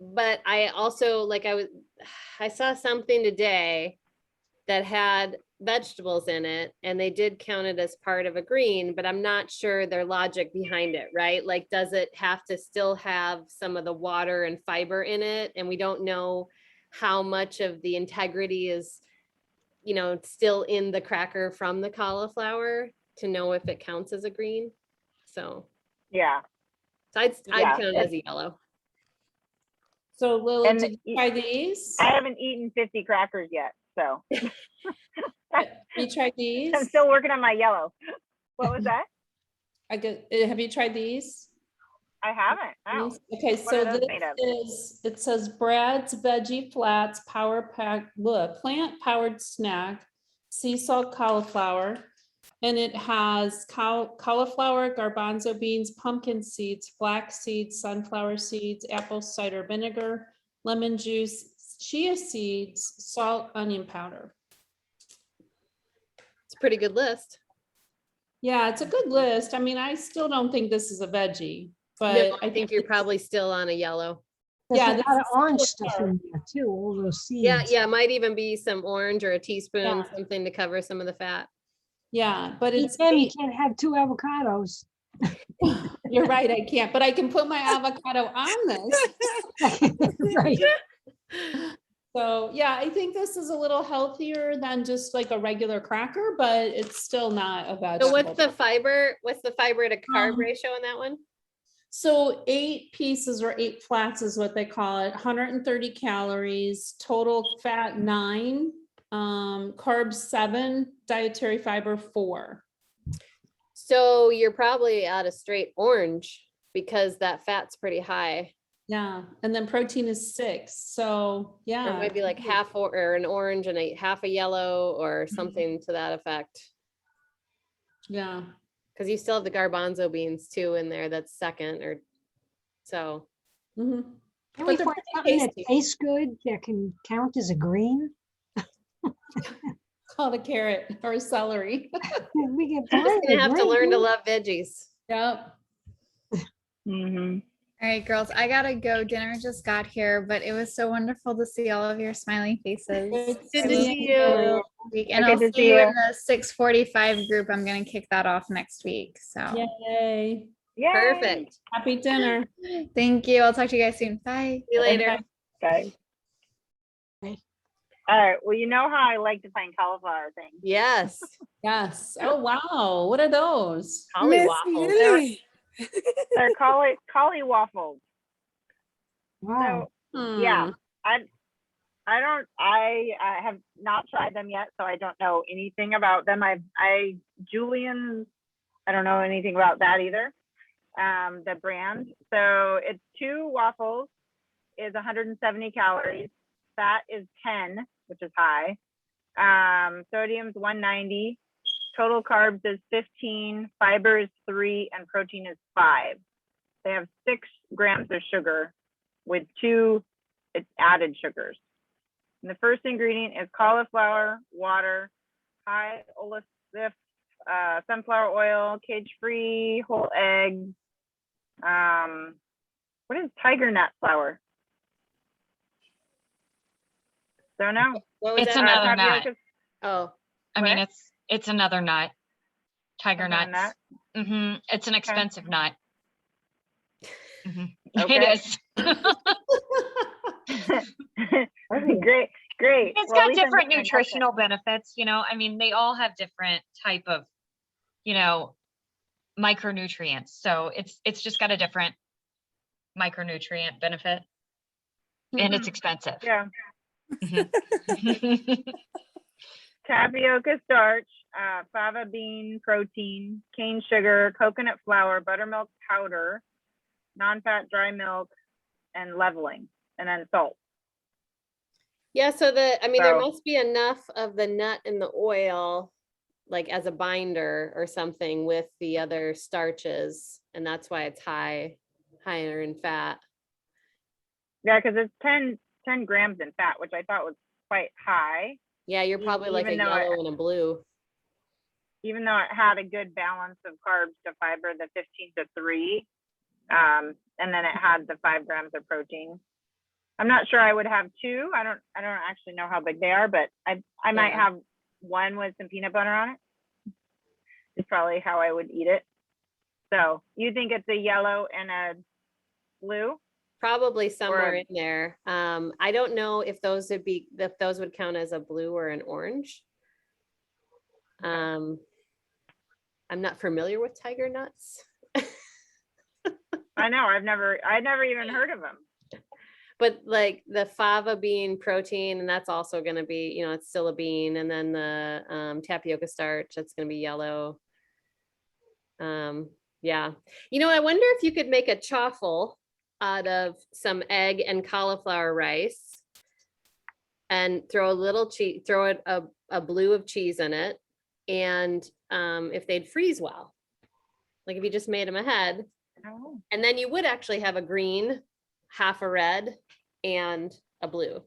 But I also, I saw something today that had vegetables in it and they did count it as part of a green, but I'm not sure their logic behind it, right? Like, does it have to still have some of the water and fiber in it? And we don't know how much of the integrity is, still in the cracker from the cauliflower to know if it counts as a green. So, Yeah. So I'd Yeah, count it as a yellow. So Lily, And did you try these? I haven't eaten 50 crackers yet, so You tried these? I'm still working on my yellow. What was that? Have you tried these? I haven't. No. Okay, What so are those this made of? is, it says Brad's Veggie Flats Power Pack, look, plant powered snack, sea salt cauliflower. And it has cauliflower, garbanzo beans, pumpkin seeds, flax seeds, sunflower seeds, apple cider vinegar, lemon juice, chia seeds, salt, onion powder. It's a pretty good list. Yeah, it's a good list. I mean, I still don't think this is a veggie, but No, I think you're probably still on a yellow. There's Yeah, a this lot of is orange still stuff a in there too, all those seeds. Yeah, yeah, might even be some orange or a teaspoon, Yeah. something to cover some of the fat. yeah, but Eat it's, them, you can't have 2 avocados. you're right, I can't, but I can put my avocado on this. Right. So, yeah, I think this is a little healthier than just like a regular cracker, but it's still not a So vegetable. what's the fiber to carb Um, ratio on that one? So 8 pieces or 8 flats is what they call it, 130 calories, total fat 9, carbs 7, dietary fiber 4. So you're probably out of straight orange because that fat's pretty high. Yeah, and then protein is 6. So Or yeah. it might be like half or an orange and half a yellow or something to that effect. Yeah. Because you still have the garbanzo beans too in there. That's second or so. Mhm. Can we But they're find pretty something that tasty. tastes good that can count as a green? Called a carrot or a celery. We can You're find just gonna a have to learn to green. love veggies. Yep. Mm-hmm. All right, girls, I gotta go. Dinner just got here, but it was so wonderful to see all of your smiling faces. Good Good I to will see you you. next week, and Okay, I'll good to see see you you. in the 6:45 group. I'm gonna kick that off next week. So Yay. Yay. Perfect. Happy dinner. thank you. I'll talk to you guys soon. Bye. See you later. Okay. Okay. All right. Well, you know how I like to find cauliflower things. Yes. Yes. Oh, wow. What are those? Holly Miss waffles. Lily. They're cauli waffles. Wow. So yeah, Hmm. I have not tried them yet, so I don't know anything about them. Julian, I don't know anything about that either. The brand. So it's 2 waffles is 170 calories. Fat is 10, which is high. Sodium's 190. Total carbs is 15. Fiber is 3, and protein is 5. They have 6 grams of sugar with 2 added sugars. And the first ingredient is cauliflower, water, high oleosyth, sunflower oil, cage-free, whole eggs. What is tiger nut flour? Don't know. What was It's that? another nut. Tapioca. Oh, I mean, What? it's another nut. Tiger Another nuts. nut? It's an expensive nut. Okay. It is. Great, great. It's Well, at got least I'm different getting enough nutritional benefits, I mean, they all have different type of, micronutrients. So it's just got a different micronutrient benefit. And it's expensive. Yeah. Mhm. Tapioca starch, fava bean protein, cane sugar, coconut flour, buttermilk powder, non-fat dry milk, and leveling, and then salt. yeah. So there So- must be enough of the nut in the oil, like as a binder or something with the other starches. And that's why it's higher in fat. Yeah, because it's 10 grams in fat, which I thought was quite high, Yeah, you're probably like a Even though yellow and a blue. even though it had a good balance of carbs to fiber, the 15 to 3, and then it had the 5 grams of protein. I'm not sure I would have 2. I don't actually know how big they are, but I might Yeah. have 1 with some peanut butter on it. It's probably how I would eat it. So you think it's a yellow and a blue? Probably somewhere Or- in there. I don't know if those would count as a blue or an orange. I'm not familiar with tiger nuts. I know. I'd never even heard of them. But like the fava bean protein, and that's also going to be, it's still a bean. And then the tapioca starch, that's going to be yellow. Yeah. I wonder if you could make a chaffle out of some egg and cauliflower rice and throw a little cheese, throw it a blue of cheese in it. And if they'd freeze well, like if you just made them ahead, and then you would actually have a green, half a red, and a blue.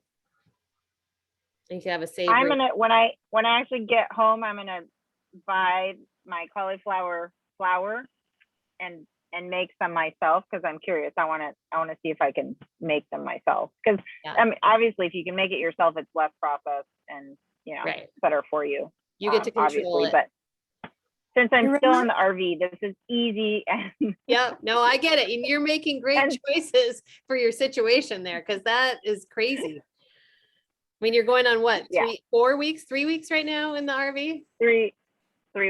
And you could have a savory. I'm gonna when I actually get home, I'm gonna buy my cauliflower flour and make some myself because I'm curious. I want to see if I can make them myself because I mean, obviously, if you can make it yourself, it's less processed and right. it's better for you. You get to control it. But since I'm still in the RV, this is easy. And yeah, no, I get it. And you're making great choices for your situation there because that is crazy. I mean, you're going on what, 3 weeks right now in the RV? 3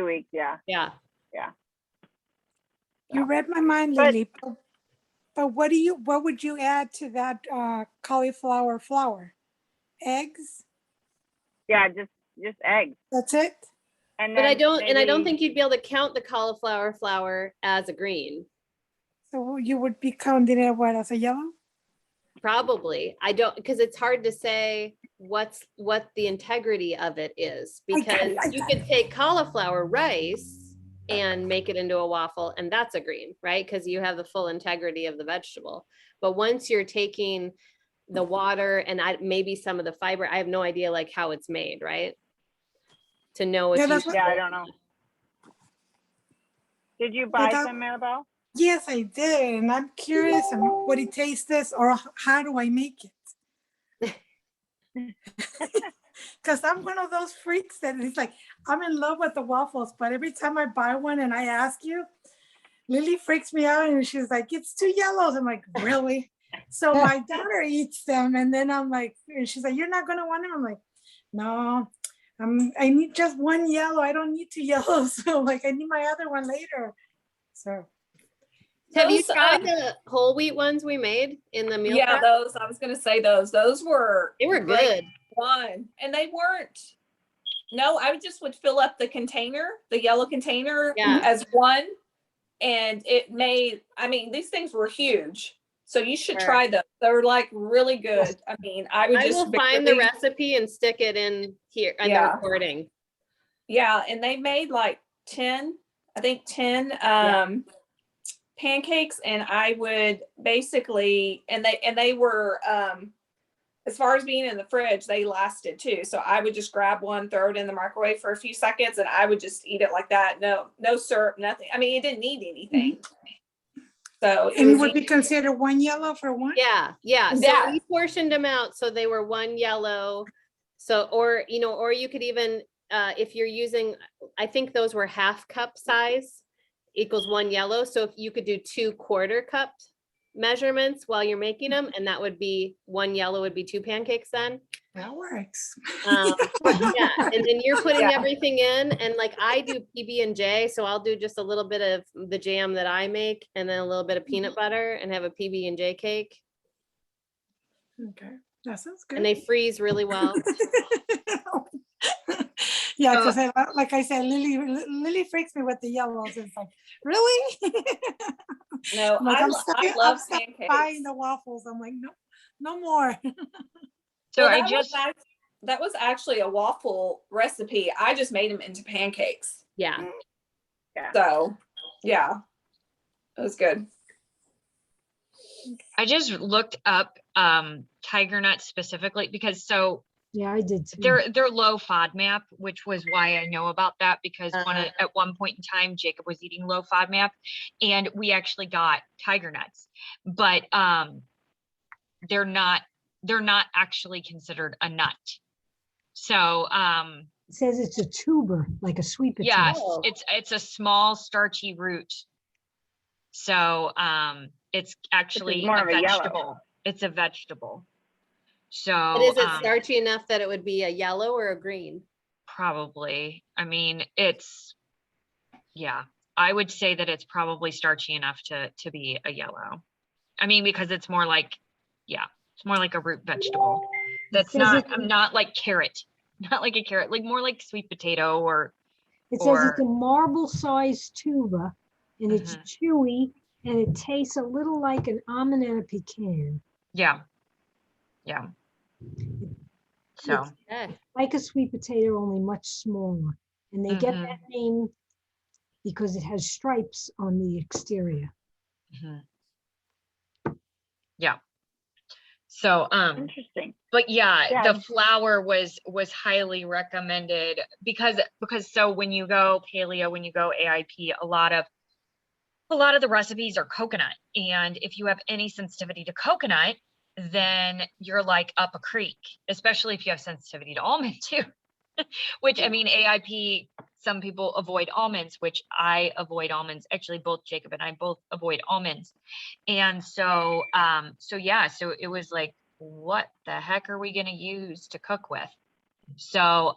weeks, yeah. Yeah. Yeah. You read my mind, Lily. But what would you add to that cauliflower flour? Eggs? Yeah, just eggs. That's it. But I don't think you'd be able to count the cauliflower flour as a green. So you would be counting it as a yellow? Probably. I don't, because it's hard to say what the integrity of it is, because you could take cauliflower rice and make it into a waffle, and that's a green, right? Because you have the full integrity of the vegetable. But once you're taking the water and maybe some of the fiber, I have no idea like how it's made, right? To know if I don't know. Did you buy some, Maribel? Yes, I did, and I'm curious on what it tastes or how do I make it? Because I'm one of those freaks that it's like I'm in love with the waffles, but every time I buy one and I ask you, Lily freaks me out and she's like, "It's too yellow." I'm like, "Really?" So my daughter eats them, and then I'm like, and she's like, "You're not gonna want them?" I'm like, "No, I need just one yellow. I don't need two yellows. So like, I need my other one later." So. Have you tried the whole wheat ones we made in the meal prep? Those, I was going to say those were good. And they weren't, no, I would fill up the container, the yellow container as one. And it made, I mean, these things were huge. So you should try those. They're like really good. I mean, I will find the recipe and stick it in here in the recording. Yeah. And they made like 10 pancakes, and I would basically, and they were, as far as being in the fridge, they lasted too. So I would just grab one, throw it in the microwave for a few seconds, and I would just eat it like that. No syrup, nothing. I mean, it didn't need anything. So it would be considered one yellow for one? Yeah. So we portioned them out so they were one yellow. So, or you could even, if you're using, I think those were half cup size equals one yellow. So if you could do 2 1/4 cup measurements while you're making them, and that would be one yellow would be 2 pancakes then. That works. And then you're putting everything in, and like I do PB&J, so I'll do just a little bit of the jam that I make and then a little bit of peanut butter and have a PB&J cake. Okay, that sounds good. And they freeze really well. Yeah, because like I said, Lily freaks me with the yellows. It's like, really? No, like, I love pancakes. Buying the waffles. I'm like, no more. So that was actually a waffle recipe. I just made them into pancakes. Yeah. So, yeah, it was good. I just looked up tiger nuts specifically because yeah, I did too. They're low FODMAP, which was why I know about that, because at one point in time Jacob was eating low FODMAP, and we actually got tiger nuts, but they're not actually considered a nut. So it says it's a tuber, like a sweet potato. Yes, it's a small starchy root. So it's actually a vegetable. It's a vegetable. So but is it starchy enough that it would be a yellow or a green? Probably. I mean, I would say that it's probably starchy enough to be a yellow. I mean, because it's more like, yeah, it's more like a root vegetable. That's says not, it- I'm not like carrot, not like a carrot, like more like sweet potato or, It says it's or- a marble-sized tuba, and it's Mhm. chewy, and it tastes a little like an almond and a pecan. yeah. Yeah. So, It's Okay. like a sweet potato, only much smaller. And they get Mhm. that name because it has stripes on the exterior. mhm. Yeah. So, Interesting. but yeah, Yeah. the flour was highly recommended because so when you go paleo, when you go AIP, a lot of the recipes are coconut, and if you have any sensitivity to coconut, then you're like up a creek, especially if you have sensitivity to almond too. Which I mean, AIP, some people avoid almonds, which I avoid almonds. Actually, both Jacob and I both avoid almonds. And so yeah, so it was like, what the heck are we going to use to cook with? So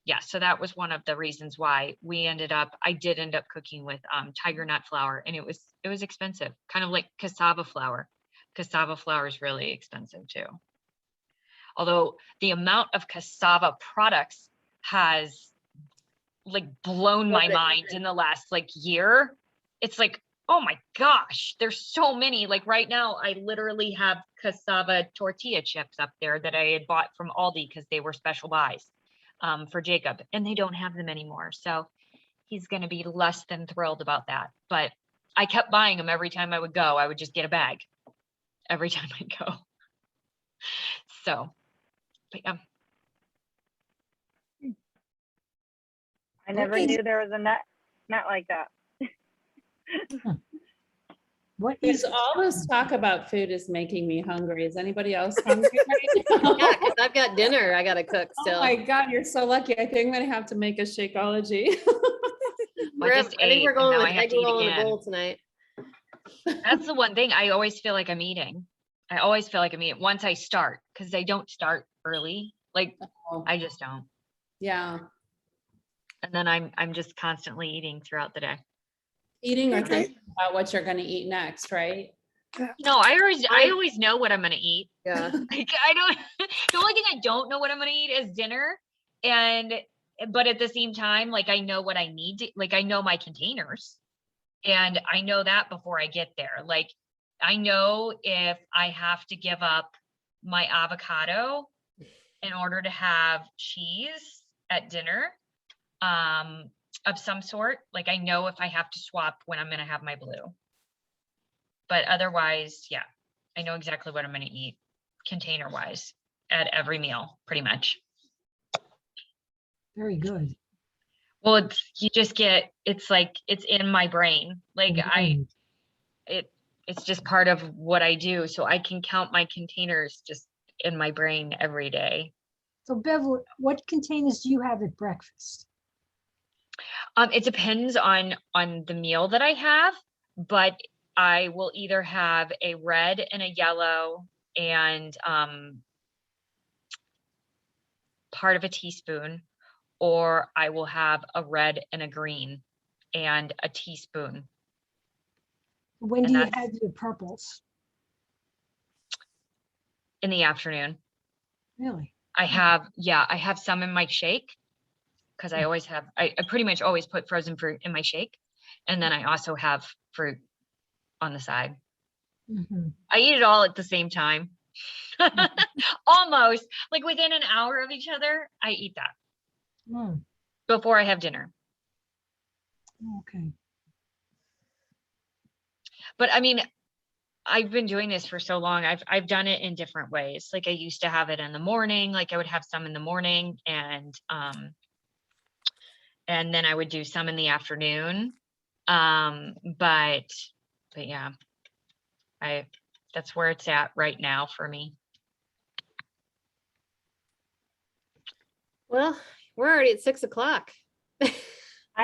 yeah, so that was one of the reasons why I did end up cooking with tiger nut flour, and it was expensive, kind of like cassava flour. Cassava flour is really expensive too. Although the amount of cassava products has like blown my mind in the last like year. It's like, oh my gosh, there's so many. Like right now, I literally have cassava tortilla chips up there that I had bought from Aldi because they were special buys for Jacob, and they don't have them anymore. So he's going to be less than thrilled about that. But I kept buying them every time I would go. I would just get a bag every time I go. So, but yeah. I never Okay. knew there was a nut like that. What Because is all this talk about food is making me hungry. Is anybody else hungry right now? Yeah, because I've got dinner I gotta cook Oh still. my God, you're so lucky. I think I'm gonna have to make a Shakeology. I just I think ate, we're and going now with I have egg to eat roll and a again. bowl tonight. That's the one thing. I always feel like I'm eating. I always feel like I'm eating once I start, because I don't start early. Like I just don't. Yeah, And then I'm just constantly eating throughout the day. eating or Okay. thinking about what you're gonna eat next, right? No, I always know what I'm gonna eat. Yeah. Like I don't the only thing I don't know what I'm gonna eat is dinner. But at the same time, like I know what I need to, like I know my containers. And I know that before I get there. Like I know if I have to give up my avocado in order to have cheese at dinner of some sort, like I know if I have to swap when I'm going to have my blue. But otherwise, yeah, I know exactly what I'm going to eat container wise at every meal, pretty much. very good? Well, it's like it's in my brain. Like Mhm. it's just part of what I do. So I can count my containers just in my brain every day. So Bev, what containers do you have at breakfast? It depends on the meal that I have, but I will either have a red and a yellow and part of a teaspoon, or I will have a red and a green and a teaspoon. When And do you that's- have your purples? In the afternoon. Really? I have some in my shake, because I always have, I pretty much always put frozen fruit in my shake. And then I also have fruit on the side. Mhm. I eat it all at the same time. Almost like within an hour of each other, I eat that Mm, before I have dinner. okay. But I mean, I've been doing this for so long. I've done it in different ways. Like I used to have it in the morning, like I would have some in the morning and then I would do some in the afternoon. But yeah, that's where it's at right now for me. Well, we're already at 6 o'clock. I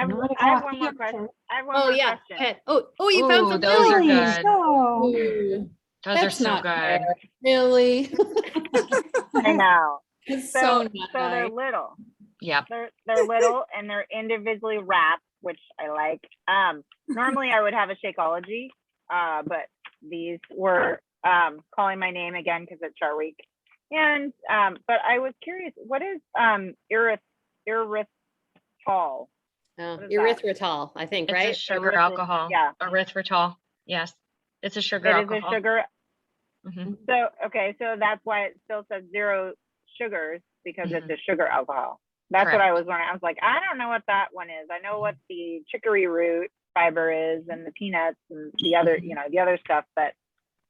have one more question. I have one Oh more yeah. question. Head. Oh, you found Ooh, some those are lilies. good. Oh, Ooh, Those are that's so not good. fair. Really? I know. It's So so they're nice. little. Yep. They're little and they're individually wrapped. which I like. Normally I would have a Shakeology, but these were calling my name again because it's Char Week. And but I was curious, what is erythritol? Oh, What is that? erythritol, I think, It's a right? sugar Erythrit- alcohol. yeah. Erythritol. Yes. It's a sugar It is alcohol. a sugar. Mhm. So, okay, so that's why it still says 0 sugars, because it's a sugar alcohol. That's what Correct. I was wondering. I was like, I don't know what that one is. I know what the chicory root fiber is and the peanuts and the other, the other stuff, but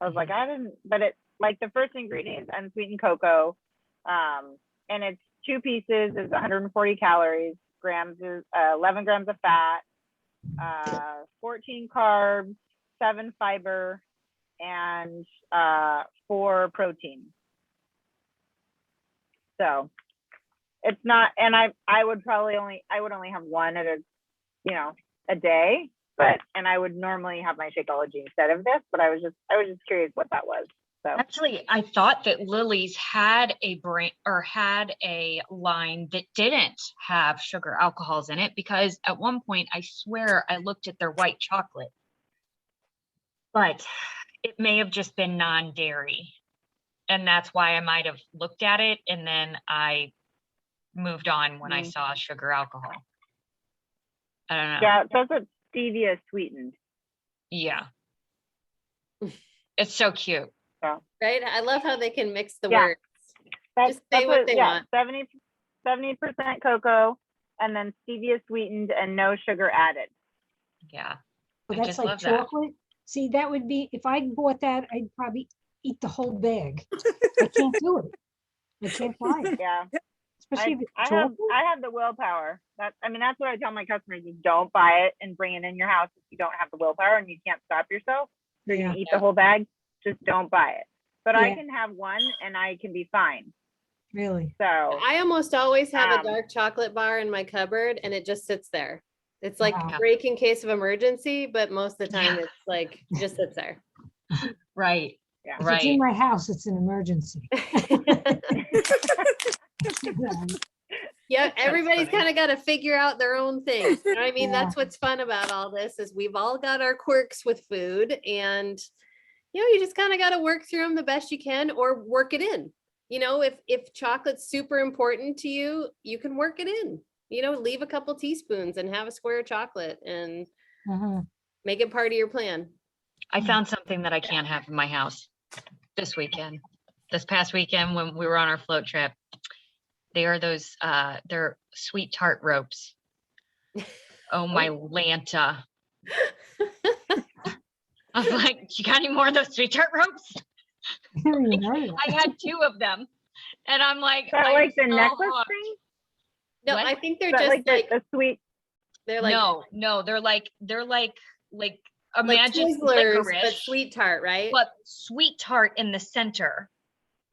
I was like, I didn't, but it's like the first ingredient is unsweetened cocoa. And it's 2 pieces, is 140 calories, grams is 11 grams of fat, 14 carbs, 7 fiber, and 4 protein. So it's not, and I would only have one at a day, and I would normally have my Shakeology instead of this, but I was just curious what that was. So Actually, I thought that Lily's had a brand or had a line that didn't have sugar alcohols in it, because at one point I swear I looked at their white chocolate, but it may have just been non-dairy. And that's why I might have looked at it and then I moved on when I saw sugar alcohol. I don't know. yeah, it says it's stevia sweetened. Yeah. It's so cute. So Right? I love how they can mix the Yeah. words. that's, Just say what they want. 70% cocoa, and then stevia sweetened and no sugar added. Yeah. Well, I that's just like love that. chocolate. See, that would be, if I bought that, I'd probably eat the whole bag. I can't do it. I can't buy it, Yeah. especially if it's I chocolate. have the willpower. That's what I tell my customers is don't buy it and bring it in your house if you don't have the willpower and you can't stop yourself. So you Yeah. eat the whole bag, just don't buy it. But I Yeah. can have one and I can be fine. Really? So I almost always have a Um, dark chocolate bar in my cupboard and it just sits there. It's like Wow. break in case of emergency, but most of the time Yeah. it's like just sits there. Right. Yeah. If it's in Right. my house, it's an emergency. Yeah, everybody's funny. kind of got to figure out their own things. You know what I mean? Yeah. That's what's fun about all this is we've all got our quirks with food, and you just kind of got to work through them the best you can or work it in. If chocolate's super important to you, you can work it in. Leave a couple teaspoons and have a square of chocolate and Mhm. make it part of your plan. I found something that I can't have in my house this past weekend when we were on our float trip. They are those, they're sweet tart ropes. Oh my Lanta. I was like, you got any more of those sweet tart ropes? I never even heard of I that. had 2 of them. And I'm like, is that I'm like the so necklace hooked. thing? No, What? I think they're Is that just like the sweet? they're like No, they're like like imagine Twizzlers, but licorice, sweet tart, right? but sweet tart in the center.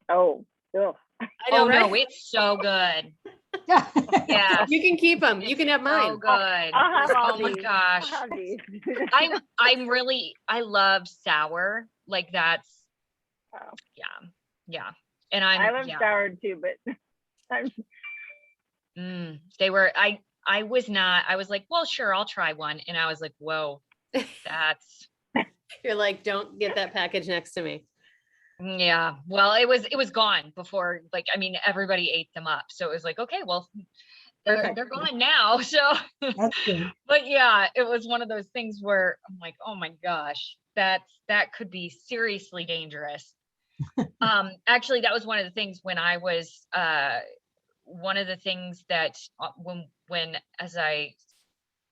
Oh, ugh. I know, Oh right? no, it's so good. Yeah. You can keep them. You It's can have so mine. good. I'll have all Oh my these. gosh. I'll have these. I love sour. Like that's, Oh. yeah. And I love yeah. sour too, but They were, I was like, well, sure, I'll try one. And I was like, whoa, that's, You're like, don't get that package next to me. yeah. Well, it was gone before, everybody ate them up. So it was like, okay, well, they're gone now. So, That's good. but yeah, it was one of those things where I'm like, oh my gosh, that could be seriously dangerous. Actually, that was one of the things when I was, one of the things that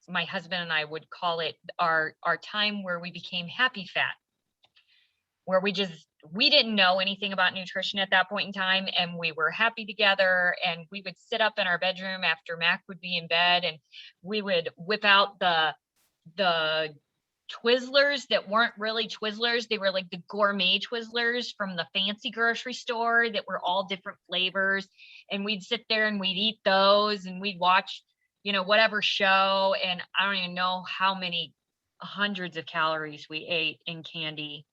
my husband and I would call it our time where we became happy fat, where we didn't know anything about nutrition at that point in time. And we were happy together, and we would sit up in our bedroom after Mac would be in bed, and we would whip out the Twizzlers that weren't really Twizzlers. They were like the gourmet Twizzlers from the fancy grocery store that were all different flavors. And we'd sit there and we'd eat those, and we'd watch, whatever show. And I don't even know how many hundreds of calories we ate in candy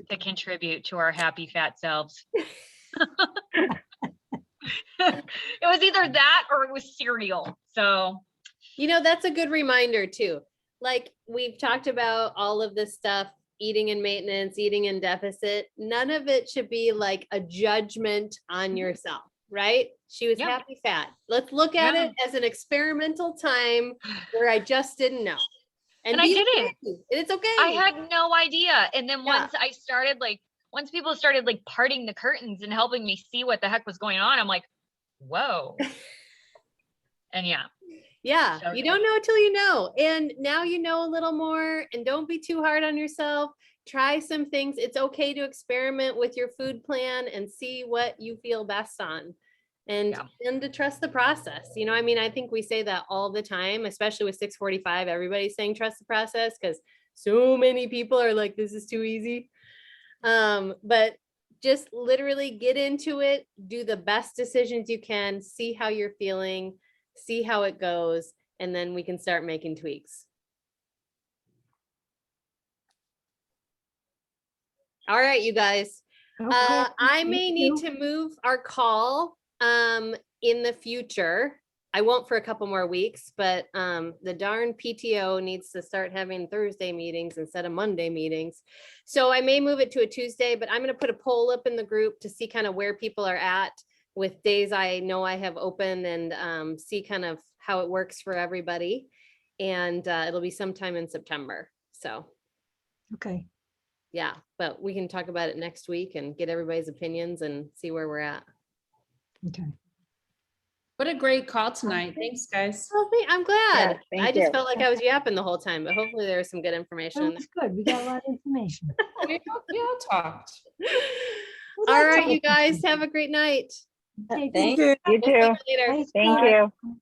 to contribute to our happy fat selves. It was either that or it was cereal. So You know, that's a good reminder too. Like we've talked about all of this stuff, eating in maintenance, eating in deficit. None of it should be like a judgment on yourself, right? She was Yep. happy fat. Let's look at Yeah. it as an experimental time where I just didn't know. And I be didn't. okay. And it's okay. I had no idea. And then Yeah. once I started once people started like parting the curtains and helping me see what the heck was going on, I'm like, whoa. And yeah. Yeah, So you good. don't know till you know. And now you know a little more, and don't be too hard on yourself. Try some things. It's okay to experiment with your food plan and see what you feel best on. And to trust the process. You know, I mean, I think we say that all the time, especially with 645. Everybody's saying trust the process because so many people are like, this is too easy. But just literally get into it, do the best decisions you can, see how you're feeling, see how it goes, and then we can start making tweaks. All right, you guys. Okay, I thank may you. need to move our call in the future. I won't for a couple more weeks, but the darn PTO needs to start having Thursday meetings instead of Monday meetings. So I may move it to a Tuesday, but I'm going to put a poll up in the group to see kind of where people are at with days I know I have open, and see kind of how it works for everybody. And it'll be sometime in September. So Okay, yeah, but we can talk about it next week and get everybody's opinions and see where we're at. okay. What a great call tonight. Thanks, guys. Well, I'm glad. thank I just you. felt like I was yapping the whole time, but hopefully there was some good information. That in was good. We got a lot of information. We all talked. there. All right, you guys have a great night. Okay, Thank thanks. you. You We'll see too. you later. Thanks, Thank Peter. you.